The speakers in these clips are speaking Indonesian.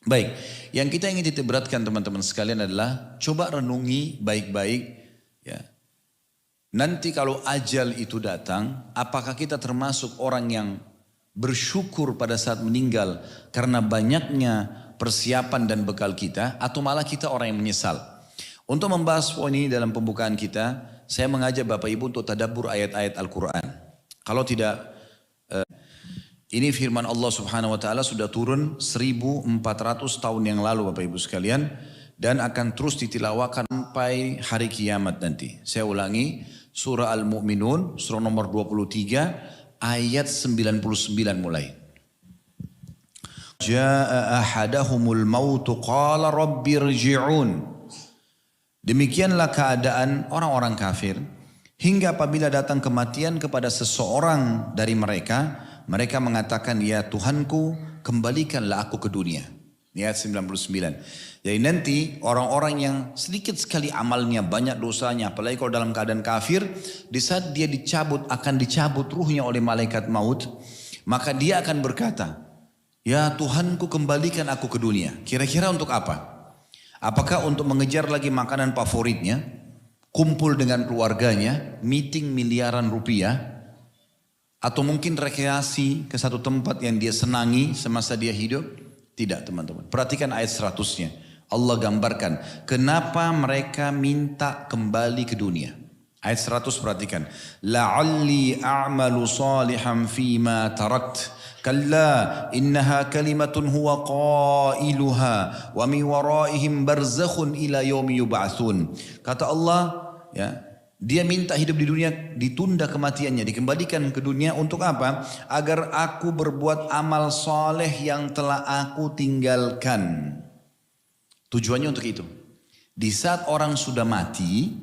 Baik, yang kita ingin titik beratkan teman-teman sekalian adalah coba renungi baik-baik ya. Nanti kalau ajal itu datang, apakah kita termasuk orang yang bersyukur pada saat meninggal karena banyaknya persiapan dan bekal kita, atau malah kita orang yang menyesal? Untuk membahas poin ini dalam pembukaan kita, saya mengajak Bapak Ibu untuk tadabbur ayat-ayat Al-Quran. Kalau tidak, ini firman Allah Subhanahu wa taala sudah turun 1400 tahun yang lalu Bapak Ibu sekalian, dan akan terus ditilawakan sampai hari kiamat nanti. Saya ulangi, surah Al-Mu'minun, surah nomor 23 ayat 99 mulai. Jaa ahadahumul mautu qala rabbirji'un. Demikianlah keadaan orang-orang kafir hingga apabila datang kematian kepada seseorang dari mereka, mereka mengatakan, ya Tuhanku, kembalikanlah aku ke dunia. Ayat 99. Jadi nanti orang-orang yang sedikit sekali amalnya, banyak dosanya, apalagi kalau dalam keadaan kafir, di saat dia akan dicabut ruhnya oleh malaikat maut, maka dia akan berkata, ya Tuhanku, kembalikan aku ke dunia. Kira-kira untuk apa? Apakah untuk mengejar lagi makanan favoritnya, kumpul dengan keluarganya, meeting miliaran rupiah, atau mungkin rekreasi ke satu tempat yang dia senangi semasa dia hidup? Tidak teman-teman. Perhatikan ayat 100-nya. Allah gambarkan kenapa mereka minta kembali ke dunia. Ayat 100 perhatikan. La'alli a'malu salihan fima tarakt. Kalla innaha kalimatun huwa qailuha wa min waraihim barzakhun ila yaumi yub'atsun. Kata Allah, ya, dia minta hidup di dunia ditunda kematiannya, dikembalikan ke dunia untuk apa? Agar aku berbuat amal soleh yang telah aku tinggalkan. Tujuannya untuk itu. Di saat orang sudah mati,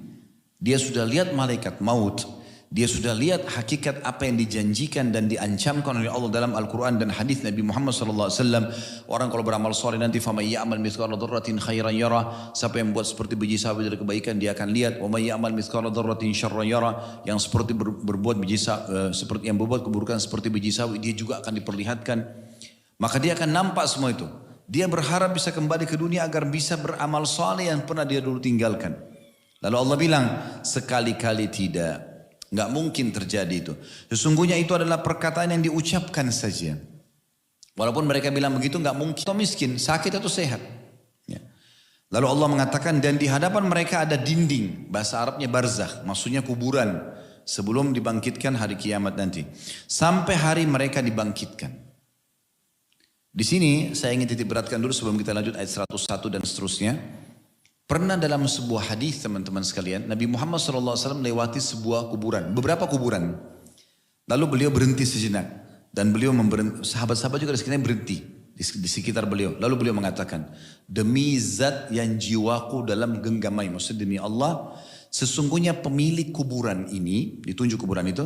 dia sudah lihat malaikat maut, dia sudah lihat hakikat apa yang dijanjikan dan diancamkan oleh Allah dalam Al-Quran dan hadis Nabi Muhammad SAW. Orang kalau beramal soleh nanti فَمَنْ يَعْمَلْ مِثْقَالَ ذَرَّةٍ خَيْرًا يَرَى. Siapa yang buat seperti biji sawi dari kebaikan, dia akan lihat. وَمَنْ يَعْمَلْ مِثْقَالَ ذَرَّةٍ شَرًّا يَرَى. Yang seperti berbuat biji sawi, seperti yang berbuat keburukan seperti biji sawi, dia juga akan diperlihatkan. Maka dia akan nampak semua itu. Dia berharap bisa kembali ke dunia agar bisa beramal soleh yang pernah dia dulu tinggalkan. Lalu Allah bilang, sekali-kali tidak. Nggak mungkin terjadi itu. Sesungguhnya itu adalah perkataan yang diucapkan saja. Walaupun mereka bilang begitu, nggak mungkin. Atau miskin, sakit atau sehat. Ya. Lalu Allah mengatakan, dan di hadapan mereka ada dinding. Bahasa Arabnya barzakh, maksudnya kuburan. Sebelum dibangkitkan hari kiamat nanti. Sampai hari mereka dibangkitkan. Di sini saya ingin titik beratkan dulu sebelum kita lanjut ayat 101 dan seterusnya. Pernah dalam sebuah hadis teman-teman sekalian, Nabi Muhammad SAW melewati sebuah kuburan, beberapa kuburan. Lalu beliau berhenti sejenak. Dan beliau sahabat-sahabat juga di sekitarnya berhenti di sekitar beliau. Lalu beliau mengatakan, demi zat yang jiwaku dalam genggamai, maksudnya demi Allah, sesungguhnya pemilik kuburan ini, ditunjuk kuburan itu,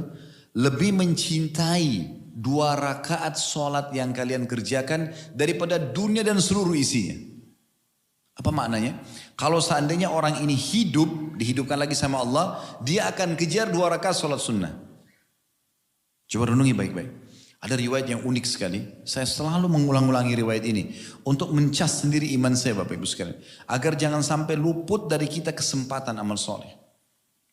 lebih mencintai 2 rakaat sholat yang kalian kerjakan daripada dunia dan seluruh isinya. Apa maknanya? Kalau seandainya orang ini hidup, dihidupkan lagi sama Allah, dia akan kejar 2 rakaat sholat sunnah. Coba renungi baik-baik. Ada riwayat yang unik sekali. Saya selalu mengulang-ulangi riwayat ini untuk mencas sendiri iman saya Bapak Ibu sekalian. Agar jangan sampai luput dari kita kesempatan amal soleh.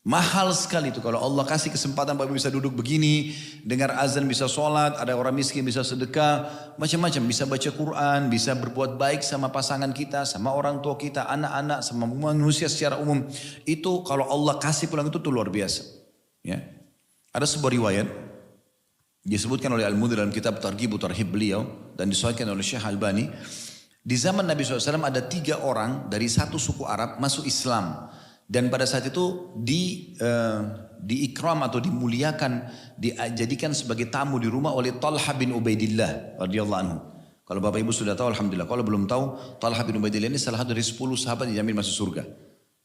Mahal sekali itu kalau Allah kasih kesempatan Bapak Ibu bisa duduk begini, dengar azan bisa sholat, ada orang miskin bisa sedekah, macam-macam, bisa baca Quran, bisa berbuat baik sama pasangan kita, sama orang tua kita, anak-anak, sama manusia secara umum. Itu kalau Allah kasih pulang itu luar biasa. Ya. Ada sebuah riwayat, disebutkan oleh Al-Mudhi dalam kitab Targhib Tarhib beliau, dan disahihkan oleh Syekh Albani. Di zaman Nabi SAW ada 3 orang dari satu suku Arab masuk Islam. Dan pada saat itu diikram atau dimuliakan, dijadikan sebagai tamu di rumah oleh Talha bin Ubaidillah radhiyallahu anhu. Kalau Bapak Ibu sudah tahu alhamdulillah. Kalau belum tahu, Talha bin Ubaidillah ini salah satu dari 10 sahabat yang dijamin masuk surga.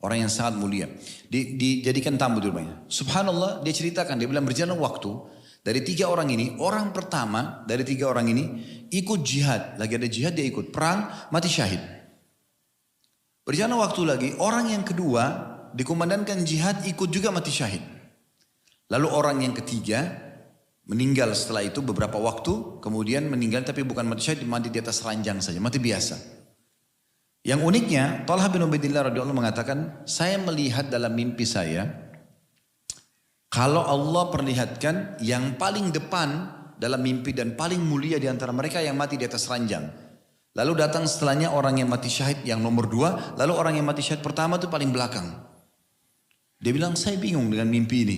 Orang yang sangat mulia. Dijadikan tamu di rumahnya. Subhanallah, dia ceritakan, dia bilang berjalan waktu dari 3 orang ini, orang pertama dari 3 orang ini ikut jihad, lagi ada jihad dia ikut perang, mati syahid. Berjalan waktu lagi, orang yang kedua dikumandangkan jihad ikut juga mati syahid. Lalu orang yang ketiga meninggal setelah itu beberapa waktu, kemudian meninggal tapi bukan mati syahid, mati di atas ranjang saja, mati biasa. Yang uniknya, Talha bin Ubaidillah radhiyallahu anhu mengatakan, saya melihat dalam mimpi saya, kalau Allah perlihatkan yang paling depan dalam mimpi dan paling mulia di antara mereka yang mati di atas ranjang. Lalu datang setelahnya orang yang mati syahid yang nomor 2, lalu orang yang mati syahid pertama itu paling belakang. Dia bilang, saya bingung dengan mimpi ini.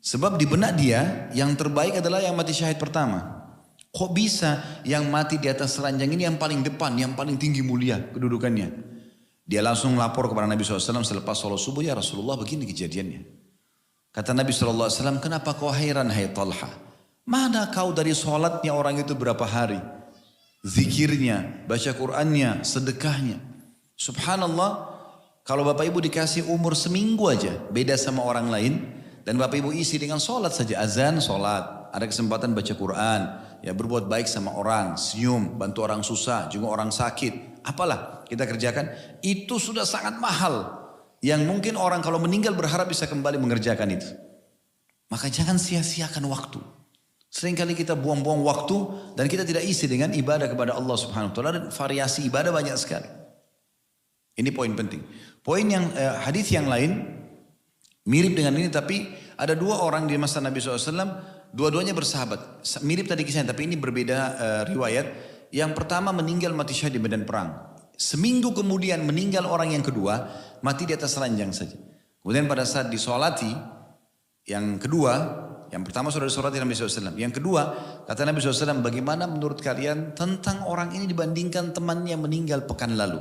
Sebab di benak dia, yang terbaik adalah yang mati syahid pertama. Kok bisa yang mati di atas ranjang ini yang paling depan, yang paling tinggi mulia kedudukannya. Dia langsung lapor kepada Nabi SAW selepas sholat subuh, ya Rasulullah begini kejadiannya. Kata Nabi SAW, kenapa kau heran hai Talha? Mana kau dari sholatnya orang itu berapa hari? Zikirnya, baca Qur'annya, sedekahnya. Subhanallah, kalau Bapak Ibu dikasih umur seminggu aja, beda sama orang lain. Dan Bapak Ibu isi dengan sholat saja, azan, sholat. Ada kesempatan baca Quran, ya berbuat baik sama orang, senyum, bantu orang susah, juga orang sakit. Apalah kita kerjakan, itu sudah sangat mahal. Yang mungkin orang kalau meninggal berharap bisa kembali mengerjakan itu. Maka jangan sia-siakan waktu. Seringkali kita buang-buang waktu dan kita tidak isi dengan ibadah kepada Allah Subhanahu wa taala, dan variasi ibadah banyak sekali. Ini poin penting. Poin yang hadis yang lain mirip dengan ini, tapi ada 2 orang di masa Nabi SAW, dua-duanya bersahabat. Mirip tadi kisahnya, tapi ini berbeda riwayat. Yang pertama meninggal mati syahid di medan perang. Seminggu kemudian meninggal orang yang kedua, mati di atas ranjang saja. Kemudian pada saat disolati, yang kedua, yang pertama sudah disolati Nabi SAW. Yang kedua, kata Nabi SAW, bagaimana menurut kalian tentang orang ini dibandingkan temannya meninggal pekan lalu?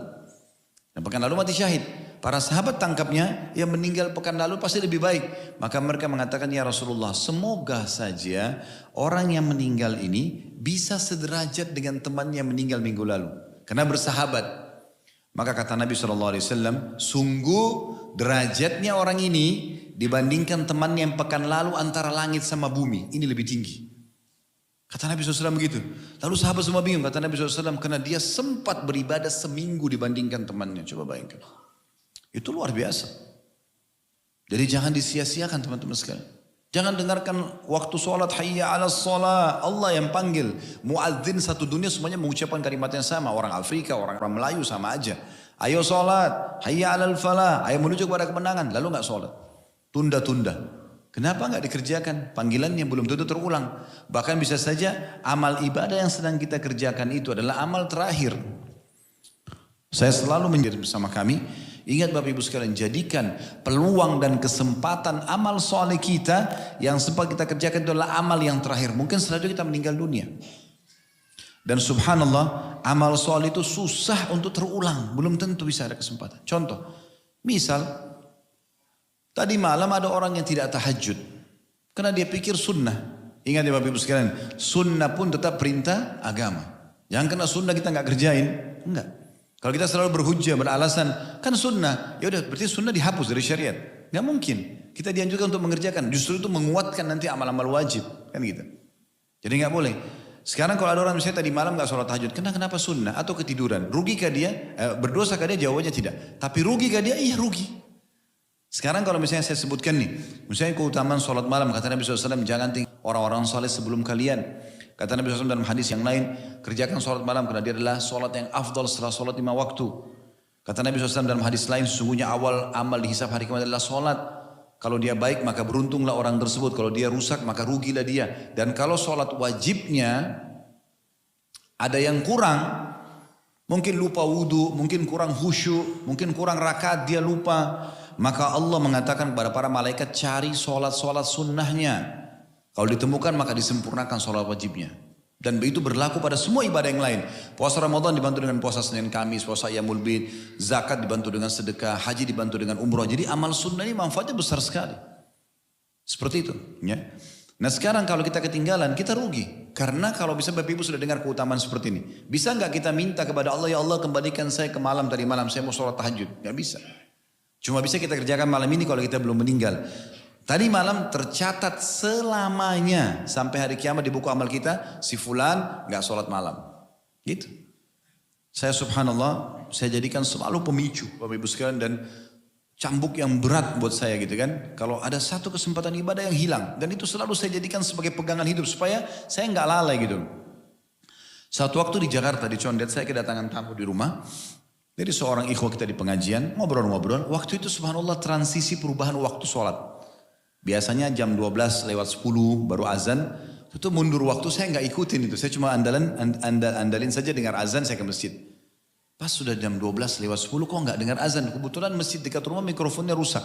Dan pekan lalu mati syahid. Para sahabat tangkapnya, yang meninggal pekan lalu pasti lebih baik. Maka mereka mengatakan, ya Rasulullah, semoga saja orang yang meninggal ini bisa sederajat dengan temannya yang meninggal minggu lalu. Karena bersahabat. Maka kata Nabi SAW, sungguh derajatnya orang ini dibandingkan temannya yang pekan lalu antara langit sama bumi. Ini lebih tinggi. Kata Nabi SAW begitu. Lalu sahabat semua bingung. Kata Nabi SAW, karena dia sempat beribadah seminggu dibandingkan temannya. Coba bayangkan. Itu luar biasa. Jadi jangan disia-siakan teman-teman sekalian. Jangan dengarkan waktu sholat, hayya ala sholat. Allah yang panggil. Muadzin satu dunia semuanya mengucapkan kalimat yang sama. Orang Afrika, orang Melayu sama aja. Ayo sholat, hayya ala falah. Ayo menuju kepada kemenangan. Lalu gak sholat. Tunda-tunda. Kenapa gak dikerjakan? Panggilannya belum tentu terulang. Bahkan bisa saja amal ibadah yang sedang kita kerjakan itu adalah amal terakhir. Saya selalu menjadi bersama kami. Ingat Bapak Ibu sekalian, jadikan peluang dan kesempatan amal soleh kita yang sempat kita kerjakan itu adalah amal yang terakhir. Mungkin setelah itu kita meninggal dunia. Dan subhanallah, amal soleh itu susah untuk terulang. Belum tentu bisa ada kesempatan. Contoh, misal, tadi malam ada orang yang tidak tahajud. Karena dia pikir sunnah. Ingat ya Bapak Ibu sekalian, sunnah pun tetap perintah agama. Jangan kena sunnah kita nggak kerjain. Enggak. Kalau kita selalu berhujjah, beralasan, kan sunnah. Ya udah, berarti sunnah dihapus dari syariat. Nggak mungkin. Kita dianjurkan untuk mengerjakan. Justru itu menguatkan nanti amal-amal wajib. Kan gitu. Jadi nggak boleh. Sekarang kalau ada orang misalnya tadi malam nggak sholat tahajud. Kenapa sunnah? Atau ketiduran. Rugikah dia? Berdosakah dia? Jawabannya tidak. Tapi rugikah dia? Iya rugi. Sekarang kalau misalnya saya sebutkan nih. Misalnya keutamaan sholat malam. Kata Nabi SAW, jangan tinggal orang-orang soleh sebelum kalian. Kata Nabi SAW dalam hadis yang lain, kerjakan sholat malam karena dia adalah sholat yang afdal setelah sholat 5 waktu. Kata Nabi SAW dalam hadis lain, sesungguhnya awal amal dihisab hari kiamat adalah sholat. Kalau dia baik maka beruntunglah orang tersebut. Kalau dia rusak maka rugilah dia. Dan kalau sholat wajibnya ada yang kurang, mungkin lupa wudu, mungkin kurang khusyuk, mungkin kurang rakaat dia lupa. Maka Allah mengatakan kepada para malaikat, cari sholat-sholat sunnahnya. Kalau ditemukan maka disempurnakan sholat wajibnya. Dan itu berlaku pada semua ibadah yang lain. Puasa Ramadan dibantu dengan puasa Senin Kamis, puasa Yaumul Bid, zakat dibantu dengan sedekah, haji dibantu dengan umroh. Jadi amal sunnah ini manfaatnya besar sekali. Seperti itu. Ya. Nah sekarang kalau kita ketinggalan, kita rugi. Karena kalau bisa Bapak Ibu sudah dengar keutamaan seperti ini. Bisa nggak kita minta kepada Allah, ya Allah kembalikan saya ke malam tadi malam, saya mau sholat tahajud. Nggak bisa. Cuma bisa kita kerjakan malam ini kalau kita belum meninggal. Tadi malam tercatat selamanya sampai hari kiamat di buku amal kita, si fulan gak sholat malam. Gitu. Saya subhanallah, saya jadikan selalu pemicu Bapak Ibu sekalian dan cambuk yang berat buat saya gitu kan. Kalau ada satu kesempatan ibadah yang hilang. Dan itu selalu saya jadikan sebagai pegangan hidup supaya saya gak lalai gitu. Satu waktu di Jakarta, di Condet, saya kedatangan tamu di rumah. Jadi seorang ikhwah kita di pengajian, ngobrol-ngobrol. Waktu itu subhanallah transisi perubahan waktu sholat. Biasanya jam 12 lewat 10 baru azan. Itu mundur waktu, saya nggak ikutin itu. Saya cuma andalin saja dengar azan, saya ke masjid. Pas sudah jam 12 lewat 10 kok nggak dengar azan. Kebetulan masjid dekat rumah mikrofonnya rusak.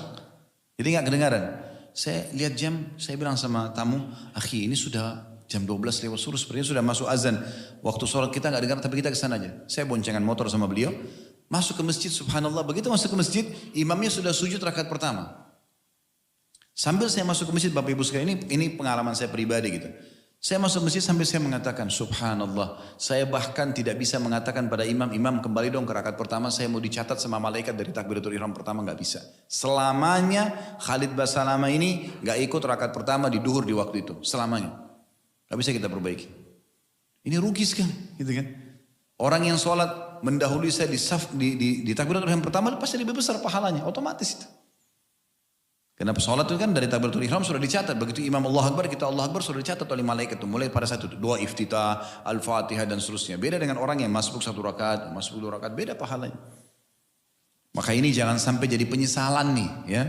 Jadi nggak kedengaran. Saya lihat jam, saya bilang sama tamu, akhi ini sudah jam 12 lewat 10, sepertinya sudah masuk azan. Waktu sholat kita nggak dengar, tapi kita kesana aja. Saya boncengan motor sama beliau, masuk ke masjid, subhanallah. Begitu masuk ke masjid, imamnya sudah sujud rakaat pertama. Sambil saya masuk ke masjid, Bapak Ibu sekalian, ini pengalaman saya pribadi gitu. Saya masuk masjid sambil saya mengatakan, subhanallah, saya bahkan tidak bisa mengatakan pada imam kembali dong ke rakaat pertama, saya mau dicatat sama malaikat dari takbiratul ihram pertama, nggak bisa. Selamanya Khalid Basalama ini nggak ikut rakaat pertama di duhur di waktu itu, selamanya. Nggak bisa kita perbaiki. Ini rugi sekali, gitu kan? Orang yang sholat mendahului saya di takbiratul ihram pertama, pasti lebih besar pahalanya, otomatis itu. Karena sholat itu kan dari takbiratul ihram sudah dicatat. Begitu imam Allah Akbar, kita Allah Akbar sudah dicatat oleh malaikat itu. Mulai pada satu doa iftitah, al-fatihah dan seterusnya. Beda dengan orang yang masbuk 1 rakaat, masbuk 2 rakaat, beda pahalanya. Maka ini jangan sampai jadi penyesalan nih, ya.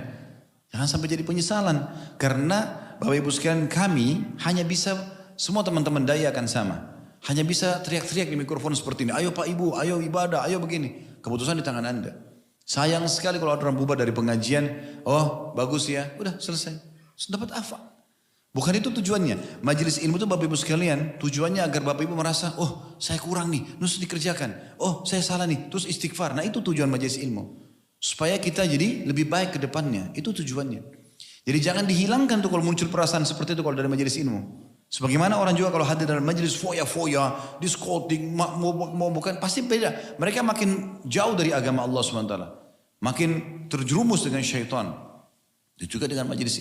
Jangan sampai jadi penyesalan. Karena Bapak Ibu sekalian, kami hanya bisa, semua teman-teman daya akan sama. Hanya bisa teriak-teriak di mikrofon seperti ini. Ayo Pak Ibu, ayo ibadah, ayo begini. Keputusan di tangan Anda. Sayang sekali kalau ada orang bubar dari pengajian, oh bagus ya, udah selesai. Dapat apa? Bukan itu tujuannya. Majelis ilmu itu Bapak Ibu sekalian, tujuannya agar Bapak Ibu merasa, oh saya kurang nih, harus dikerjakan. Oh saya salah nih, terus istighfar. Nah itu tujuan majelis ilmu. Supaya kita jadi lebih baik ke depannya, itu tujuannya. Jadi jangan dihilangkan tuh kalau muncul perasaan seperti itu kalau dari majelis ilmu. Sebagaimana orang juga kalau hadir dalam majelis foya-foya, diskotik, mau bukan, pasti beda. Mereka makin jauh dari agama Allah SWT. Makin terjerumus dengan syaitan. Itu juga dengan majelis ilmu.